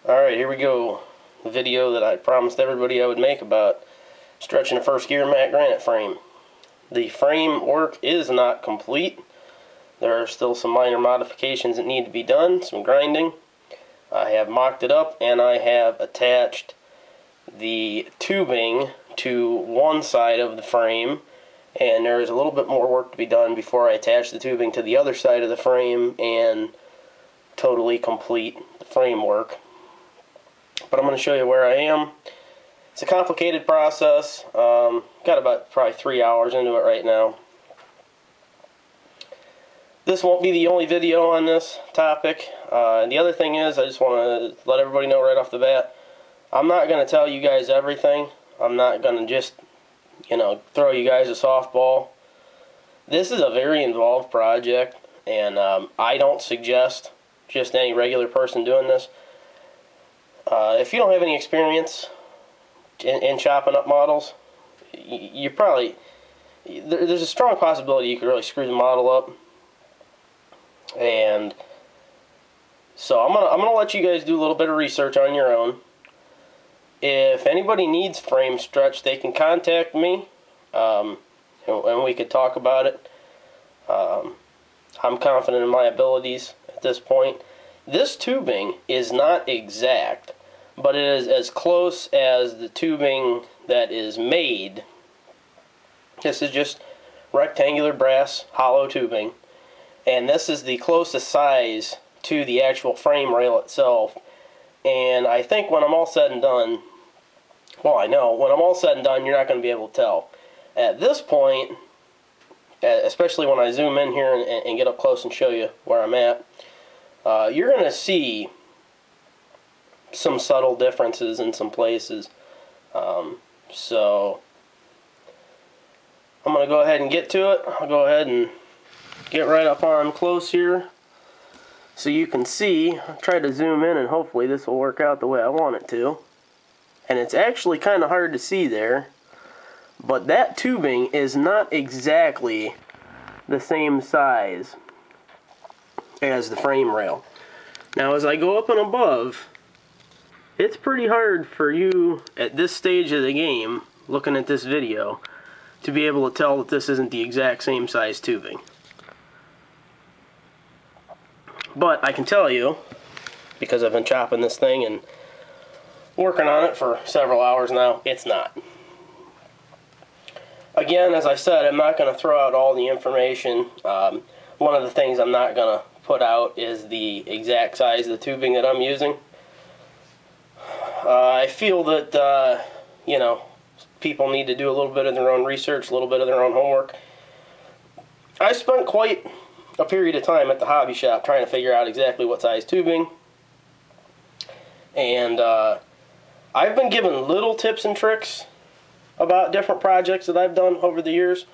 Alright, here we go. The video that I promised everybody I would make about stretching a first gear Mack Granite frame. The frame work is not complete. There are still some minor modifications that need to be done, some grinding. I have mocked it up and I have attached the tubing to one side of the frame, and there is a little bit more work to be done before I attach the tubing to the other side of the frame and totally complete the framework. But I'm going to show you where I am. It's a complicated process. Got about probably 3 hours into it right now. This won't be the only video on this topic. The other thing is, I just want to let everybody know right off the bat, I'm not going to tell you guys everything. I'm not going to just, throw you guys a softball. This is a very involved project, and I don't suggest just any regular person doing this. If you don't have any experience in chopping up models, you probably, there's a strong possibility you could really screw the model up. And so I'm gonna let you guys do a little bit of research on your own. If anybody needs frame stretch, they can contact me, and we could talk about it. I'm confident in my abilities at this point. This tubing is not exact, but it is as close as the tubing that is made. This is just rectangular brass hollow tubing, and this is the closest size to the actual frame rail itself. And I think when I'm all said and done, well, I know, when I'm all said and done, you're not going to be able to tell. At this point, especially when I zoom in here and get up close and show you where I'm at, you're going to see some subtle differences in some places. So I'm going to go ahead and get to it. I'll go ahead and get right up on close here so you can see. I'll try to zoom in and hopefully this will work out the way I want it to. And it's actually kind of hard to see there, but that tubing is not exactly the same size as the frame rail. Now as I go up and above, it's pretty hard for you at this stage of the game, looking at this video, to be able to tell that this isn't the exact same size tubing. But I can tell you, because I've been chopping this thing and working on it for several hours now, it's not. Again, as I said, I'm not going to throw out all the information. One of the things I'm not going to put out is the exact size of the tubing that I'm using. I feel that, people need to do a little bit of their own research, a little bit of their own homework. I spent quite a period of time at the hobby shop trying to figure out exactly what size tubing. And I've been given little tips and tricks about different projects that I've done over the years,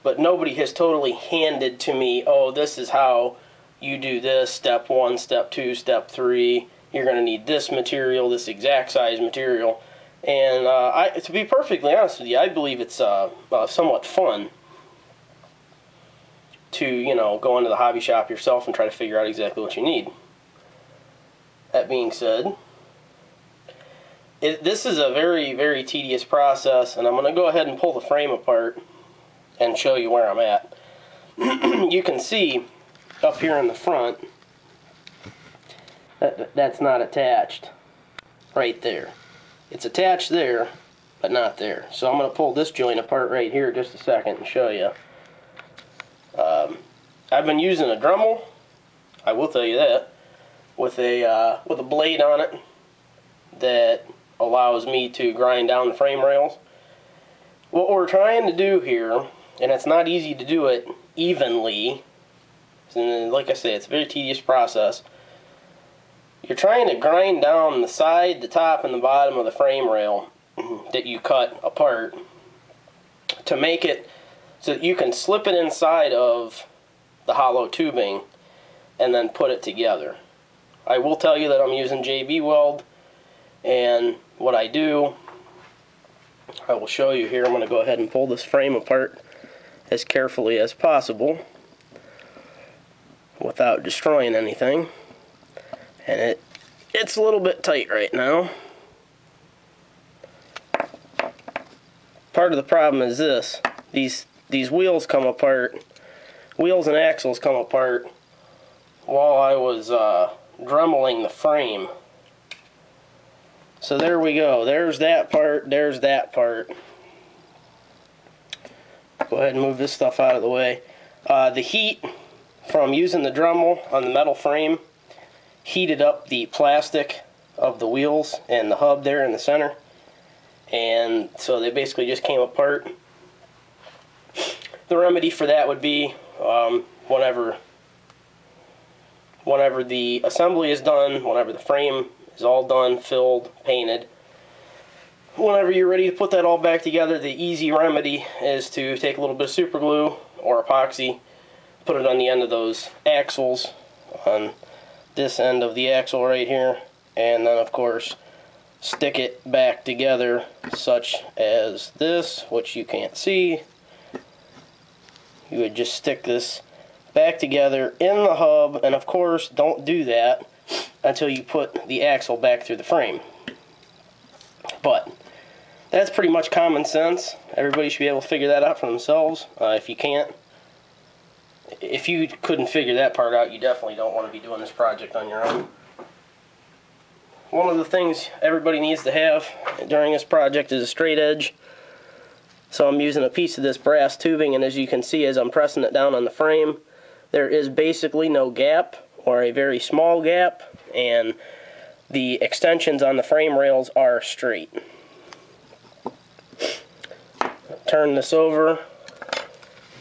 but nobody has totally handed to me, oh, this is how you do this, step 1, step 2, step 3, you're going to need this material, this exact size material. And to be perfectly honest with you, I believe it's somewhat fun to, go into the hobby shop yourself and try to figure out exactly what you need. That being said, this is a very, very tedious process, and I'm going to go ahead and pull the frame apart and show you where I'm at. You can see up here in the front that's not attached right there. It's attached there, but not there. So I'm going to pull this joint apart right here just a second and show you. I've been using a Dremel, I will tell you that, with a blade on it that allows me to grind down the frame rails. What we're trying to do here, and it's not easy to do it evenly, and like I say, it's a very tedious process. You're trying to grind down the side, the top, and the bottom of the frame rail that you cut apart to make it so that you can slip it inside of the hollow tubing and then put it together. I will tell you that I'm using JB Weld, and what I do, I will show you here. I'm going to go ahead and pull this frame apart as carefully as possible without destroying anything. And it's a little bit tight right now. Part of the problem is this. These wheels come apart. Wheels and axles come apart while I was dremeling the frame. So there we go. There's that part. There's that part. Go ahead and move this stuff out of the way. The heat from using the Dremel on the metal frame heated up the plastic of the wheels and the hub there in the center, and so they basically just came apart. The remedy for that would be whenever the assembly is done, whenever the frame is all done, filled, painted, whenever you're ready to put that all back together, the easy remedy is to take a little bit of super glue or epoxy, put it on the end of those axles, on this end of the axle right here, and then of course stick it back together such as this, which you can't see. You would just stick this back together in the hub, and of course don't do that until you put the axle back through the frame. But that's pretty much common sense. Everybody should be able to figure that out for themselves. If you can't, if you couldn't figure that part out, you definitely don't want to be doing this project on your own. One of the things everybody needs to have during this project is a straight edge. So I'm using a piece of this brass tubing, and as you can see as I'm pressing it down on the frame, there is basically no gap or a very small gap, and the extensions on the frame rails are straight. Turn this over,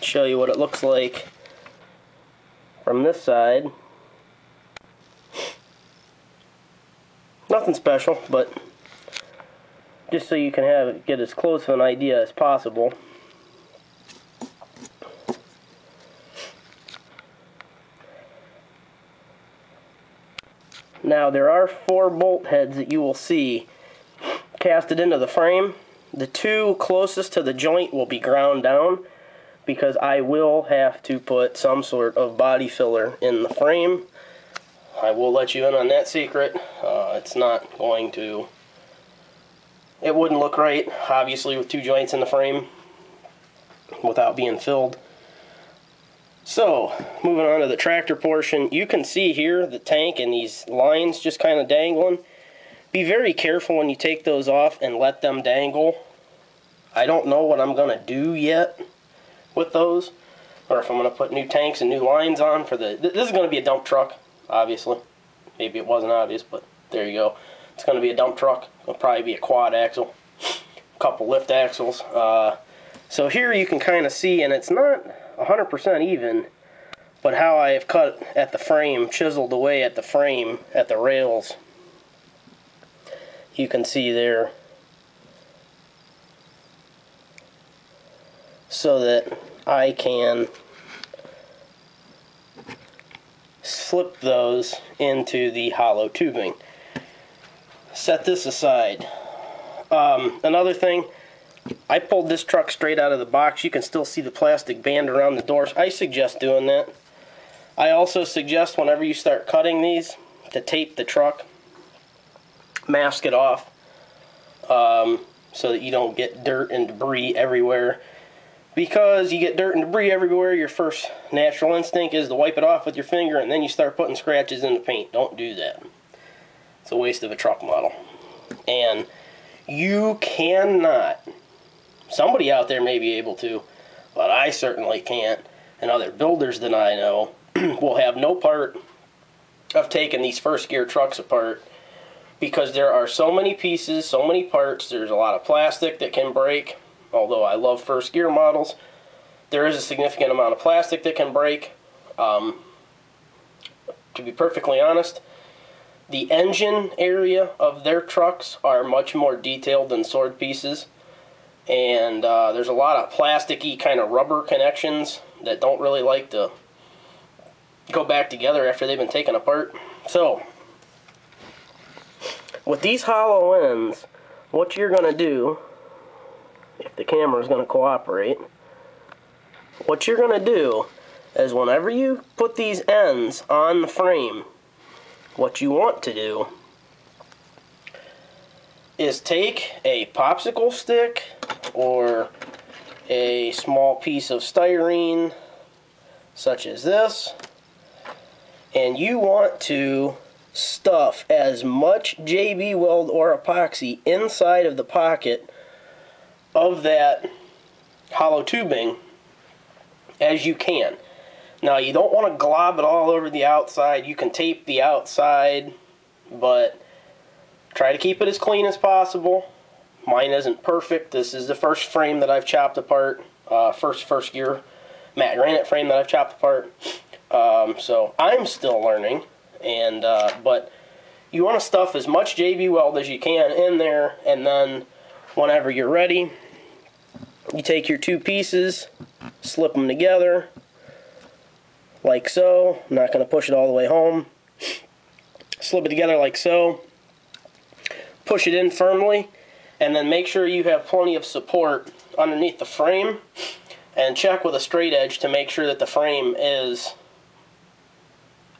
show you what it looks like from this side. Nothing special, but just so you can get as close of an idea as possible. Now there are 4 bolt heads that you will see casted into the frame. The 2 closest to the joint will be ground down because I will have to put some sort of body filler in the frame. I will let you in on that secret. It's not going to... It wouldn't look right, obviously, with 2 joints in the frame without being filled. So, moving on to the tractor portion, you can see here the tank and these lines just kind of dangling. Be very careful when you take those off and let them dangle. I don't know what I'm going to do yet with those, or if I'm going to put new tanks and new lines on for the... This is going to be a dump truck, obviously. Maybe it wasn't obvious, but there you go. It's going to be a dump truck. It'll probably be a quad axle, a couple lift axles. So here you can kind of see, and it's not 100% even, but how I have cut at the frame, chiseled away at the frame, at the rails. You can see there. So that I can slip those into the hollow tubing. Set this aside. Another thing, I pulled this truck straight out of the box. You can still see the plastic band around the doors. I suggest doing that. I also suggest whenever you start cutting these to tape the truck, mask it off so that you don't get dirt and debris everywhere. Because you get dirt and debris everywhere, your first natural instinct is to wipe it off with your finger, and then you start putting scratches in the paint. Don't do that. It's a waste of a truck model. And you cannot, somebody out there may be able to, but I certainly can't, and other builders that I know will have no part of taking these first gear trucks apart, because there are so many pieces, so many parts. There's a lot of plastic that can break. Although I love first gear models, there is a significant amount of plastic that can break. To be perfectly honest, the engine area of their trucks are much more detailed than sword pieces. And there's a lot of plasticky kind of rubber connections that don't really like to go back together after they've been taken apart. So, with these hollow ends, what you're going to do, if the camera is going to cooperate, what you're going to do is whenever you put these ends on the frame, what you want to do is take a popsicle stick or a small piece of styrene such as this, and you want to stuff as much JB Weld or epoxy inside of the pocket of that hollow tubing as you can. Now, you don't want to glob it all over the outside. You can tape the outside, but try to keep it as clean as possible. Mine isn't perfect. This is the first frame that I've chopped apart. First gear Mack Granite frame that I've chopped apart. So I'm still learning. And but you want to stuff as much JB Weld as you can in there, and then whenever you're ready, you take your two pieces, slip them together like so. I'm not going to push it all the way home. Slip it together like so. Push it in firmly, and then make sure you have plenty of support underneath the frame, and check with a straight edge to make sure that the frame is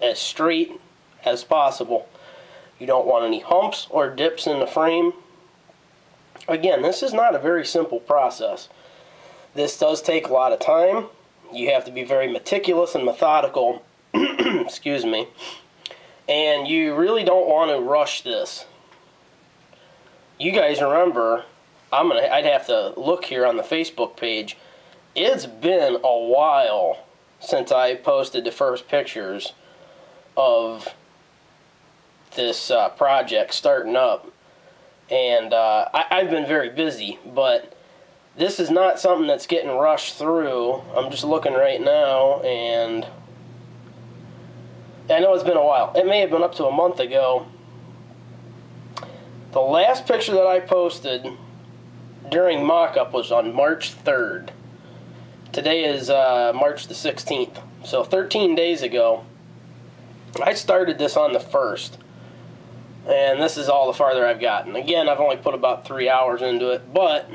as straight as possible. You don't want any humps or dips in the frame. Again, this is not a very simple process. This does take a lot of time. You have to be very meticulous and methodical. Excuse me. And you really don't want to rush this. You guys remember, I'd have to look here on the Facebook page. It's been a while since I posted the first pictures of this project starting up, and I've been very busy, but this is not something that's getting rushed through. I'm just looking right now, and I know it's been a while. It may have been up to a month ago. The last picture that I posted during mock-up was on March 3rd. Today is March the 16th, so 13 days ago. I started this on the 1st, and this is all the farther I've gotten. Again, I've only put about 3 hours into it, but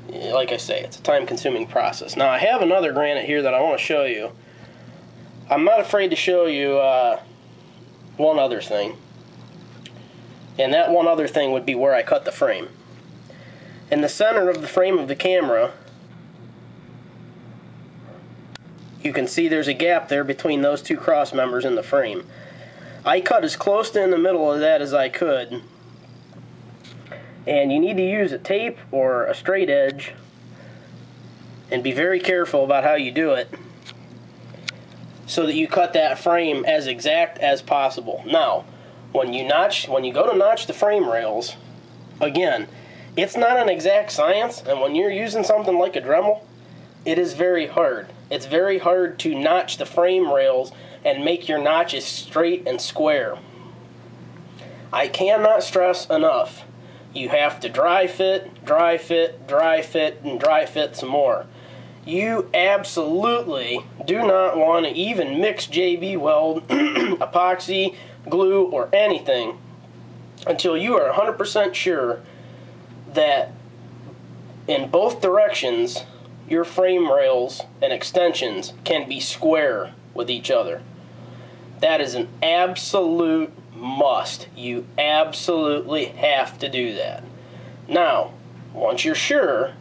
like I say, it's a time-consuming process. Now, I have another granite here that I want to show you. I'm not afraid to show you one other thing, and that one other thing would be where I cut the frame. In the center of the frame of the camera, you can see there's a gap there between those two cross members in the frame. I cut as close to in the middle of that as I could, and you need to use a tape or a straight edge and be very careful about how you do it so that you cut that frame as exact as possible. Now, when you go to notch the frame rails, again, it's not an exact science, and when you're using something like a Dremel, it is very hard. It's very hard to notch the frame rails and make your notches straight and square. I cannot stress enough, you have to dry fit, dry fit, dry fit, and dry fit some more. You absolutely do not want to even mix JB Weld, epoxy, glue, or anything until you are 100% sure that in both directions your frame rails and extensions can be square with each other. That is an absolute must. You absolutely have to do that. Now, once you're sure,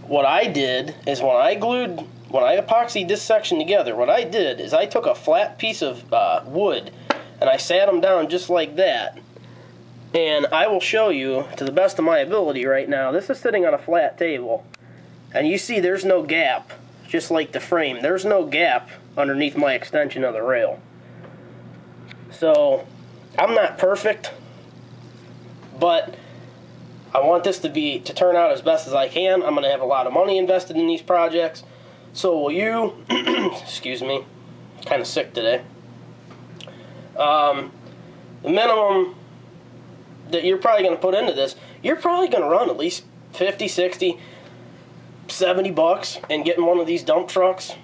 what I did is when I epoxied this section together, what I did is I took a flat piece of wood and I sat them down just like that. And I will show you to the best of my ability right now. This is sitting on a flat table. And you see there's no gap, just like the frame. There's no gap underneath my extension of the rail. So, I'm not perfect, but I want this to turn out as best as I can. I'm going to have a lot of money invested in these projects. So will you. Excuse me. Kind of sick today. The minimum that you're probably going to put into this, you're probably going to run at least 50, 60, 70 bucks and getting one of these dump trucks,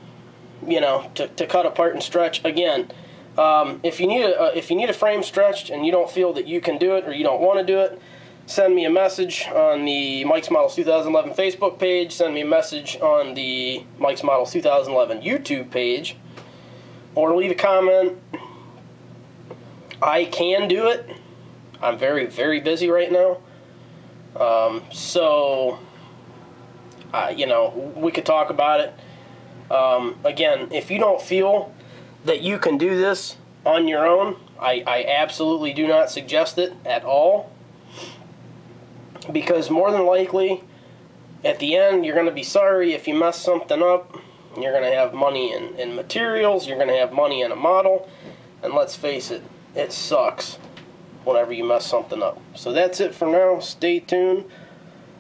you know, to cut apart and stretch. Again, if you need a frame stretched and you don't feel that you can do it or you don't want to do it, send me a message on the Mike's Models 2011 Facebook page, send me a message on the Mike's Models 2011 YouTube page, or leave a comment. I can do it. I'm very, very busy right now. You know, we could talk about it. Again, if you don't feel that you can do this on your own, I absolutely do not suggest it at all. Because more than likely, at the end, you're going to be sorry if you mess something up. You're going to have money in materials. You're going to have money in a model. And let's face it, it sucks whenever you mess something up. So that's it for now. Stay tuned.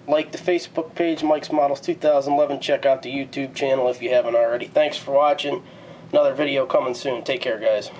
Like the Facebook page, Mike's Models 2011. Check out the YouTube channel if you haven't already. Thanks for watching. Another video coming soon. Take care, guys.